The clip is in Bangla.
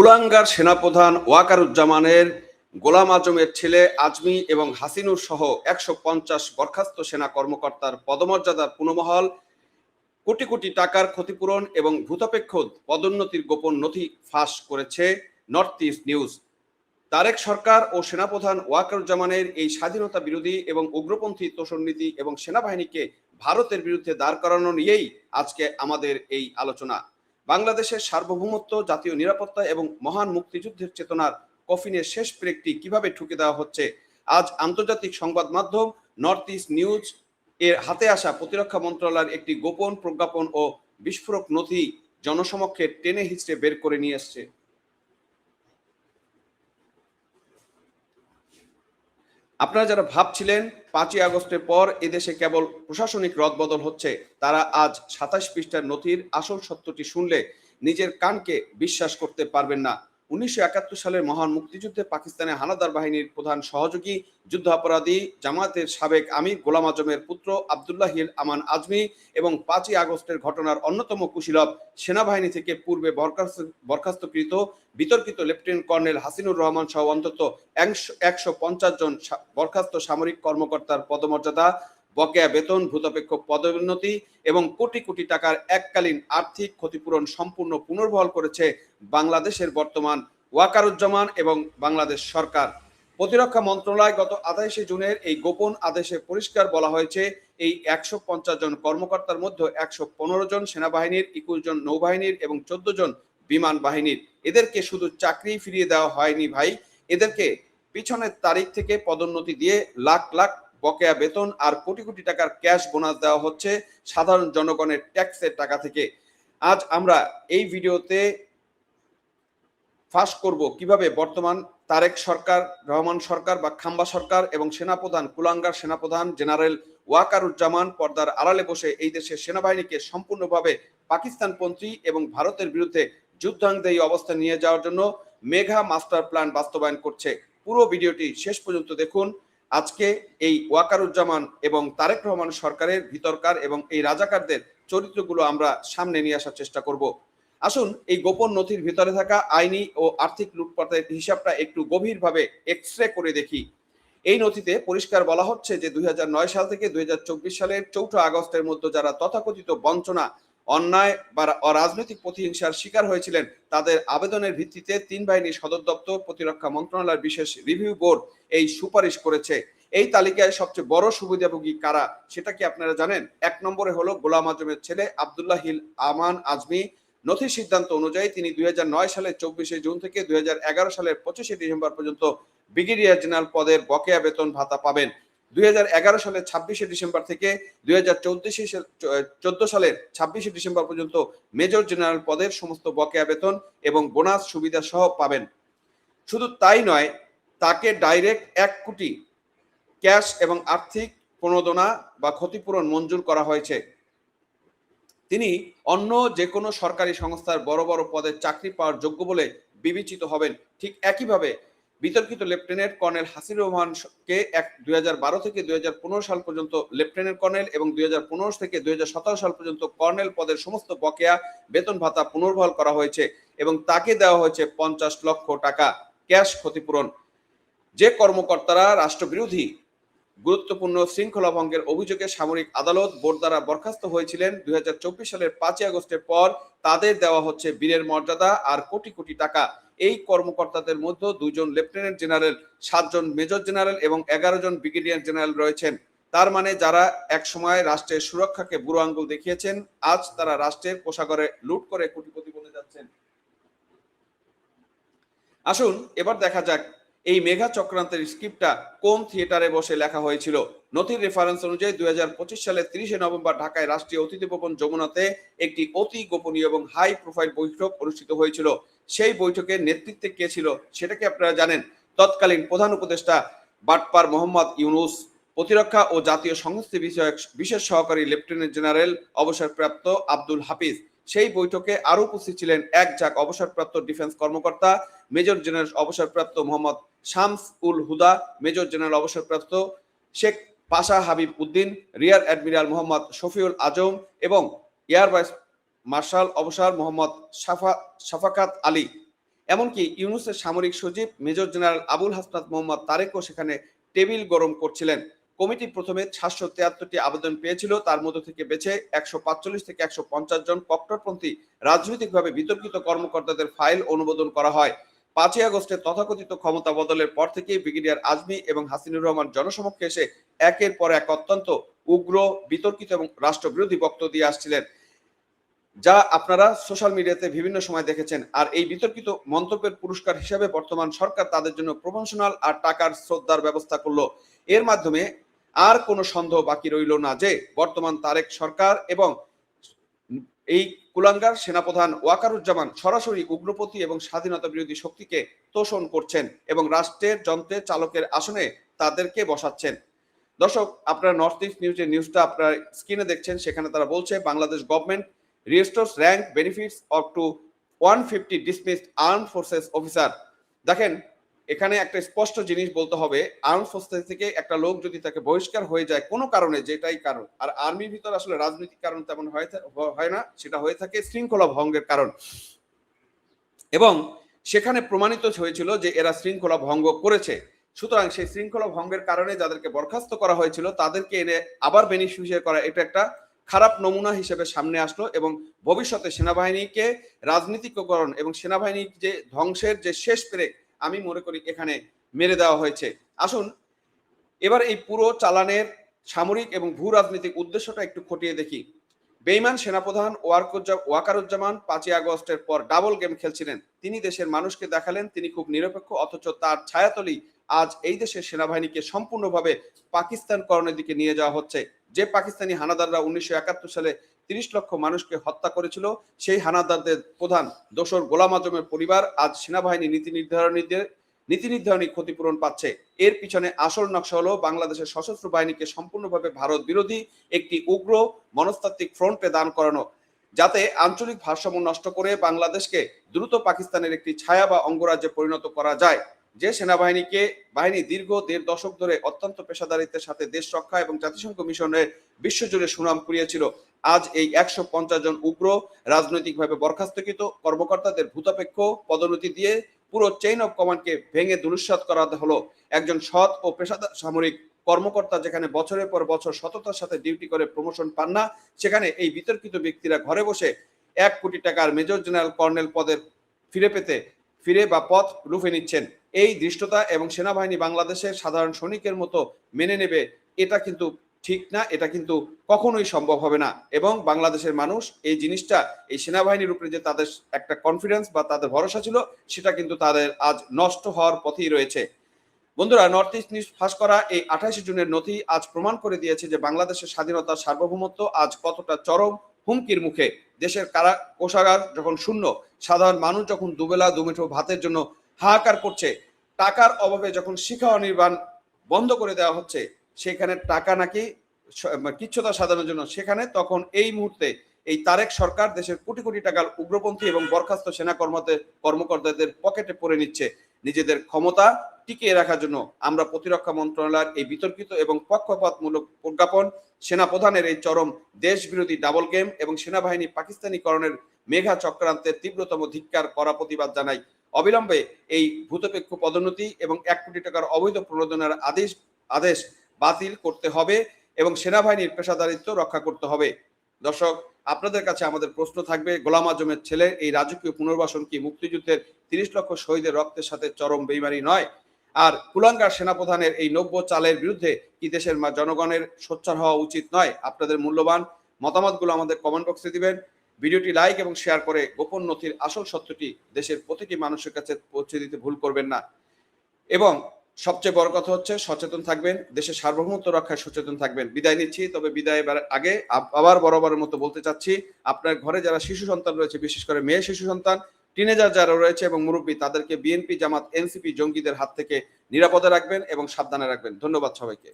কুলাঙ্গার সেনাপ্রধান ওয়াকারুজ্জামানের গোলাম আজমের ছেলে আজমি এবং হাসিনুর সহ ১৫০ বরখাস্ত সেনা কর্মকর্তার পদমর্যাদার পুনর্বহাল, কোটি কোটি টাকার ক্ষতিপূরণ এবং ভূতাপেক্ষ পদোন্নতির গোপন নথি ফাঁস করেছে নর্থ ইস্ট নিউজ। তারেক সরকার ও সেনাপ্রধান ওয়াকারুজ্জামানের এই স্বাধীনতা বিরোধী এবং উগ্রপন্থী তোষণনীতি এবং সেনাবাহিনীকে ভারতের বিরুদ্ধে দাঁড় করানো নিয়েই আজকে আমাদের এই আলোচনা। বাংলাদেশের সার্বভৌমত্ব, জাতীয় নিরাপত্তা এবং মহান মুক্তিযুদ্ধের চেতনার কফিনের শেষ পেরেকটি কিভাবে ঠুকে দেওয়া হচ্ছে, আজ আন্তর্জাতিক সংবাদ মাধ্যম নর্থ ইস্ট নিউজ এর হাতে আসা প্রতিরক্ষা মন্ত্রণালয়ের একটি গোপন প্রজ্ঞাপন ও বিস্ফোরক নথি জনসমক্ষে টেনে হিচড়ে বের করে নিয়ে এসছে। আপনারা যারা ভাবছিলেন ৫ই আগস্টের পর এদেশে কেবল প্রশাসনিক রদবদল হচ্ছে, তারা আজ ২৭ পৃষ্ঠার নথির আসল সত্যটি শুনলে নিজের কানকে বিশ্বাস করতে পারবেন না। ১৯৭১ সালের মহান মুক্তিযুদ্ধে পাকিস্তানের হানাদার বাহিনীর প্রধান সহযোগী যুদ্ধাপরাধী জামায়াতের সাবেক আমির গোলাম আজমের পুত্র আবদুল্লাহ হিল আমান আজমি এবং ৫ই আগস্টের ঘটনার অন্যতম কুশীলব সেনাবাহিনী থেকে পূর্বে বরখাস্তকৃত বিতর্কিত লেফটেন্যান্ট কর্নেল হাসিনুর রহমান সহ অন্তত ১৫০ জন বরখাস্ত সামরিক কর্মকর্তার পদমর্যাদা, বকেয়া বেতন, ভূতাপেক্ষ পদোন্নতি এবং কোটি কোটি টাকার এককালীন আর্থিক ক্ষতিপূরণ সম্পূর্ণ পুনর্বহাল করেছে বাংলাদেশের বর্তমান ওয়াকারুজ্জামান এবং বাংলাদেশ সরকার। প্রতিরক্ষা মন্ত্রণালয় গত ২৮ জুনের এই গোপন আদেশে পরিষ্কার বলা হয়েছে, এই ১৫০ জন কর্মকর্তার মধ্যে ১১৫ জন সেনাবাহিনীর, ২১ জন নৌবাহিনীর এবং ১৪ জন বিমান বাহিনীর। এদেরকে শুধু চাকরি ফিরিয়ে দেওয়া হয়নি ভাই, এদেরকে পিছনের তারিখ থেকে পদোন্নতি দিয়ে লাখ লাখ বকেয়া বেতন আর কোটি কোটি টাকার ক্যাশ বোনাস দেওয়া হচ্ছে সাধারণ জনগণের ট্যাক্সের টাকা থেকে। আজ আমরা এই ভিডিওতে ফাঁস করব কিভাবে বর্তমান তারেক সরকার, রহমান সরকার বা খাম্বা সরকার এবং সেনাপ্রধান, কুলাঙ্গার সেনাপ্রধান জেনারেল ওয়াকারুজ্জামান পর্দার আড়ালে বসে এই দেশের সেনাবাহিনীকে সম্পূর্ণভাবে পাকিস্তানপন্থী এবং ভারতের বিরুদ্ধে যুদ্ধাঙ্গদায়ী অবস্থা নিয়ে যাওয়ার জন্য মেঘা মাস্টার প্ল্যান বাস্তবায়ন করছে। পুরো ভিডিওটি শেষ পর্যন্ত দেখুন। আজকে এই ওয়াকারুজ্জামান এবং তারেক রহমান সরকারের ভিতরকার এবং এই রাজাকারদের চরিত্রগুলো আমরা সামনে নিয়ে আসার চেষ্টা করব। আসুন এই গোপন নথির ভিতরে থাকা আইনি ও আর্থিক লুটপাটের হিসাবটা একটু গভীরভাবে এক্সরে করে দেখি। এই নথিতে পরিষ্কার বলা হচ্ছে যে ২০০৯ সাল থেকে ২০২৪ সালের ৪ আগস্টের মধ্যে যারা তথাকথিত বঞ্চনা, অন্যায় বা অরাজনৈতিক প্রতিহিংসার শিকার হয়েছিলেন, তাদের আবেদনের ভিত্তিতে ৩ বাহিনীর সদর দপ্তর, প্রতিরক্ষা মন্ত্রণালয়ের বিশেষ রিভিউ বোর্ড এই সুপারিশ করেছে। এই তালিকায় সবচেয়ে বড় সুবিধাভোগী কারা সেটা কি আপনারা জানেন? ১ নম্বরে হলো গোলাম আজমের ছেলে আবদুল্লাহ হিল আমান আজমি। নথির সিদ্ধান্ত অনুযায়ী তিনি ২০০৯ সালের ২৪শে জুন থেকে ২০১১ সালের ২৫শে ডিসেম্বর পর্যন্ত ব্রিগেডিয়ার জেনারেল পদের বকেয়া বেতন ভাতা পাবেন। ২০১১ সালের ২৬শে ডিসেম্বর থেকে ২০১৪ সালের ২৬শে ডিসেম্বর পর্যন্ত মেজর জেনারেল পদের সমস্ত বকেয়া বেতন এবং বোনাস সুবিধা সহ পাবেন। শুধু তাই নয়, তাকে ডাইরেক্ট ১ কোটি ক্যাশ এবং আর্থিক প্রণোদনা বা ক্ষতিপূরণ মঞ্জুর করা হয়েছে। তিনি অন্য যে কোনো সরকারি সংস্থার বড় বড় পদের চাকরি পাওয়ার যোগ্য বলে বিবেচিত হবেন। ঠিক একইভাবে বিতর্কিত লেফটেন্যান্ট কর্নেল হাসিনুর রহমানকে ২০১২ থেকে ২০১৫ সাল পর্যন্ত লেফটেন্যান্ট কর্নেল এবং ২০১৫ থেকে ২০১৭ সাল পর্যন্ত কর্নেল পদের সমস্ত বকেয়া বেতন ভাতা পুনর্বহাল করা হয়েছে এবং তাকে দেওয়া হয়েছে ৫০ লক্ষ টাকা ক্যাশ ক্ষতিপূরণ। যে কর্মকর্তারা রাষ্ট্রবিরোধী গুরুত্বপূর্ণ শৃঙ্খলা ভঙ্গের অভিযোগে সামরিক আদালত বোর্ড দ্বারা বরখাস্ত হয়েছিলেন ২০২৪ সালের ৫ই আগস্টের পর, তাদের দেওয়া হচ্ছে বীরের মর্যাদা আর কোটি কোটি টাকা। এই কর্মকর্তাদের মধ্যে ২ জন লেফটেন্যান্ট জেনারেল, ৭ জন মেজর জেনারেল এবং ১১ জন ব্রিগেডিয়ার জেনারেল রয়েছেন। তার মানে যারা এক সময় রাষ্ট্রের সুরক্ষাকে বুড়ো আঙ্গুল দেখিয়েছেন, আজ তারা রাষ্ট্রের কোষাগারে লুট করে কোটিপতি বনে যাচ্ছেন। আসুন এবার দেখা যাক এই মেঘা চক্রান্তের স্ক্রিপ্টটা কোন থিয়েটারে বসে লেখা হয়েছিল। নথির রেফারেন্স অনুযায়ী ২০২৫ সালের ৩০শে নভেম্বর ঢাকায় রাষ্ট্রীয় অতিথি ভবন যমুনাতে একটি অতি গোপনীয় এবং হাই প্রোফাইল বৈঠক অনুষ্ঠিত হয়েছিল। সেই বৈঠকের নেতৃত্বে কে ছিল সেটা কি আপনারা জানেন? তৎকালীন প্রধান উপদেষ্টা বাটপার মোহাম্মদ ইউনুস, প্রতিরক্ষা ও জাতীয় সংহতি বিষয়ক বিশেষ সহকারী লেফটেন্যান্ট জেনারেল অবসরপ্রাপ্ত আব্দুল হাফিজ। সেই বৈঠকে আরো উপস্থিত ছিলেন এক ঝাঁক অবসরপ্রাপ্ত ডিফেন্স কর্মকর্তা, মেজর জেনারেল অবসরপ্রাপ্ত মোহাম্মদ শামস উল হুদা, মেজর জেনারেল অবসরপ্রাপ্ত শেখ পাশা হাবিব উদ্দিন, রিয়ার অ্যাডমিরাল মোহাম্মদ শফিউল আজম এবং এয়ার ভাইস মার্শাল অবসর মোহাম্মদ শাফাকাত আলী। এমনকি ইউনূসের সামরিক সচিব মেজর জেনারেল আবুল হাসনাত মোহাম্মদ তারেকও সেখানে টেবিল গরম করছিলেন। কমিটি প্রথমে 773টি আবেদন পেয়েছিল, তার মধ্য থেকে বেছে 145 থেকে 150 জন কট্টরপন্থী রাজনৈতিকভাবে বিতর্কিত কর্মকর্তাদের ফাইল অনুমোদন করা হয়। 5ই আগস্টের তথাকথিত ক্ষমতা বদলের পর থেকেই ব্রিগেডিয়ার আজমি এবং হাসিনুর রহমান জনসমক্ষে এসে একের পর এক অত্যন্ত উগ্র, বিতর্কিত এবং রাষ্ট্রবিরোধী বক্তব্য দিয়ে আসছিলেন, যা আপনারা সোশ্যাল মিডিয়াতে বিভিন্ন সময় দেখেছেন। আর এই বিতর্কিত মন্তব্যের পুরস্কার হিসেবে বর্তমান সরকার তাদের জন্য প্রমোশনাল আর টাকার শ্রদ্ধার ব্যবস্থা করলো। এর মাধ্যমে আর কোনো সন্দেহ বাকি রইল না যে বর্তমান তারেক সরকার এবং এই কুলাঙ্গার সেনাপ্রধান ওয়াকারুজ্জামান সরাসরি উগ্রপন্থী এবং স্বাধীনতা বিরোধী শক্তিকে তোষণ করছেন এবং রাষ্ট্রের যন্ত্রের চালকের আসনে তাদেরকে বসাচ্ছেন। দর্শক, আপনারা নর্থ ইস্ট নিউজের নিউজটা আপনারা স্ক্রিনে দেখছেন, সেখানে তারা বলছে Bangladesh government restores rank benefits of to 150 dismissed arm forces officer. দেখেন, এখানে একটা স্পষ্ট জিনিস বলতে হবে, আর্ম ফোর্সেস থেকে একটা লোক যদি তাকে বহিষ্কার হয়ে যায় কোনো কারণে, যেটাই কারণ, আর আর্মির ভিতরে আসলে রাজনৈতিক কারণ তেমন হয় না, সেটা হয়ে থাকে শৃঙ্খলা ভঙ্গের কারণ, এবং সেখানে প্রমাণিত হয়েছিল যে এরা শৃঙ্খলা ভঙ্গ করেছে। সুতরাং সেই শৃঙ্খলা ভঙ্গের কারণে যাদেরকে বরখাস্ত করা হয়েছিল তাদেরকে এনে আবার বেনিফিশিয়ারি করা, এটা একটা খারাপ নমুনা হিসেবে সামনে আসলো এবং ভবিষ্যতে সেনাবাহিনীকে রাজনীতিকরণ এবং সেনাবাহিনীর যে ধ্বংসের যে শেষ পেরেক আমি মনে করি এখানে মেরে দেওয়া হয়েছে। আসুন এবার এই পুরো চালানের সামরিক এবং ভূ রাজনৈতিক উদ্দেশ্যটা একটু খতিয়ে দেখি। বেইমান সেনাপ্রধান ওয়াকারুজ্জামান 5ই আগস্টের পর ডাবল গেম খেলছিলেন। তিনি দেশের মানুষকে দেখালেন তিনি খুব নিরপেক্ষ, অথচ তার ছায়াতলেই আজ এই দেশের সেনাবাহিনীকে সম্পূর্ণভাবে পাকিস্তানকরণের দিকে নিয়ে যাওয়া হচ্ছে। যে পাকিস্তানি হানাদাররা 1971 সালে 30 লক্ষ মানুষকে হত্যা করেছিল, সেই হানাদারদের প্রধান দোসর গোলাম আজমের পরিবার আজ সেনাবাহিনী নীতি নির্ধারণী ক্ষতিপূরণ পাচ্ছে। এর পিছনে আসল নকশা হলো বাংলাদেশের সশস্ত্র বাহিনীকে সম্পূর্ণভাবে ভারত বিরোধী একটি উগ্র মনস্তাত্ত্বিক ফ্রন্টে দান করানো, যাতে আঞ্চলিক ভারসাম্য নষ্ট করে বাংলাদেশকে দ্রুত পাকিস্তানের একটি ছায়া বা অঙ্গরাজ্যে পরিণত করা যায়। যে বাহিনী দীর্ঘ 1.5 দশক ধরে অত্যন্ত পেশাদারিত্বের সাথে দেশ রক্ষা এবং জাতিসংঘ মিশনের বিশ্বজুড়ে সুনাম কুড়িয়েছিল, আজ এই 150 জন উগ্র রাজনৈতিকভাবে বরখাস্তকৃত কর্মকর্তাদের ভূতাপেক্ষ পদোন্নতি দিয়ে পুরো চেইন অফ কমান্ডকে ভেঙে ধূলিসাৎ করা হলো। একজন সৎ ও পেশাদার সামরিক কর্মকর্তা যেখানে বছরের পর বছর সততার সাথে ডিউটি করে প্রমোশন পান না, সেখানে এই বিতর্কিত ব্যক্তিরা ঘরে বসে 1 কোটি টাকার মেজর জেনারেল কর্নেল পদের ফিরে বা পথ লুফে নিচ্ছেন। এই দৃষ্টতা এবং সেনাবাহিনী বাংলাদেশের সাধারণ সৈনিকের মতো মেনে নেবে, এটা কিন্তু ঠিক না, এটা কিন্তু কখনোই সম্ভব হবে না। এবং বাংলাদেশের মানুষ এই জিনিসটা, এই সেনাবাহিনীর উপরে যে তাদের একটা কনফিডেন্স বা তাদের ভরসা ছিল, সেটা কিন্তু তাদের আজ নষ্ট হওয়ার পথেই রয়েছে। বন্ধুরা, নর্থ ইস্ট নিউজ ফাঁস করা এই 28 জুনের নথি আজ প্রমাণ করে দিয়েছে যে বাংলাদেশের স্বাধীনতা সার্বভৌমত্ব আজ কতটা চরম হুমকির মুখে। দেশের কোষাগার যখন শূন্য, সাধারণ মানুষ যখন দুবেলা দুমুঠো ভাতের জন্য হাহাকার করছে, টাকার অভাবে যখন শিক্ষা অনির্বাণ বন্ধ করে দেওয়া হচ্ছে, সেখানে টাকা নাকি কিচ্ছুতা সাধারণের জন্য, সেখানে তখন এই মুহূর্তে এই তারেক সরকার দেশের কোটি কোটি টাকার উগ্রপন্থী এবং বরখাস্ত সেনা কর্মকর্তাদের পকেটে পড়ে নিচ্ছে নিজেদের ক্ষমতা টিকিয়ে রাখার জন্য। আমরা প্রতিরক্ষা মন্ত্রণালয়ের এই বিতর্কিত এবং পক্ষপাতমূলক প্রজ্ঞাপন, সেনাপ্রধানের এই চরম দেশ বিরোধী ডাবল গেম এবং সেনাবাহিনী পাকিস্তানিকরণের মেঘা চক্রান্তের তীব্রতম ধিক্কার করা প্রতিবাদ জানাই। অবিলম্বে এই ভূতপেক্ষ পদোন্নতি এবং 1 কোটি টাকার অবৈধ প্রণোদনার আদেশ বাতিল করতে হবে এবং সেনাবাহিনীর পেশাদারিত্ব রক্ষা করতে হবে। দর্শক, আপনাদের কাছে আমাদের প্রশ্ন থাকবে, গোলাম আজমের ছেলে এই রাজকীয় পুনর্বাসন কি মুক্তিযুদ্ধের 30 লক্ষ শহীদের রক্তের সাথে চরম বেইমানি নয়? আর কুলাঙ্গার সেনাপ্রধানের এই নব্য চালের বিরুদ্ধে কি দেশের জনগণের সোচ্চার হওয়া উচিত নয়? আপনাদের মূল্যবান মতামতগুলো আমাদের কমেন্ট বক্সে দিবেন। ভিডিওটি লাইক এবং শেয়ার করে গোপন নথির আসল সত্যটি দেশের প্রতিটি মানুষের কাছে পৌঁছে দিতে ভুল করবেন না। এবং সবচেয়ে বড় কথা হচ্ছে সচেতন থাকবেন, দেশের সার্বভৌমত্ব রক্ষায় সচেতন থাকবেন। বিদায় নিচ্ছি, তবে বিদায় আগে আবার বরাবরের মতো বলতে চাচ্ছি, আপনার ঘরে যারা শিশু সন্তান রয়েছে, বিশেষ করে মেয়ে শিশু সন্তান, টিনেজার যারা রয়েছে এবং মুরব্বী, তাদেরকে বিএনপি, জামাত, এনসিপি জঙ্গিদের হাত থেকে নিরাপদে রাখবেন এবং সাবধানে রাখবেন। ধন্যবাদ সবাইকে।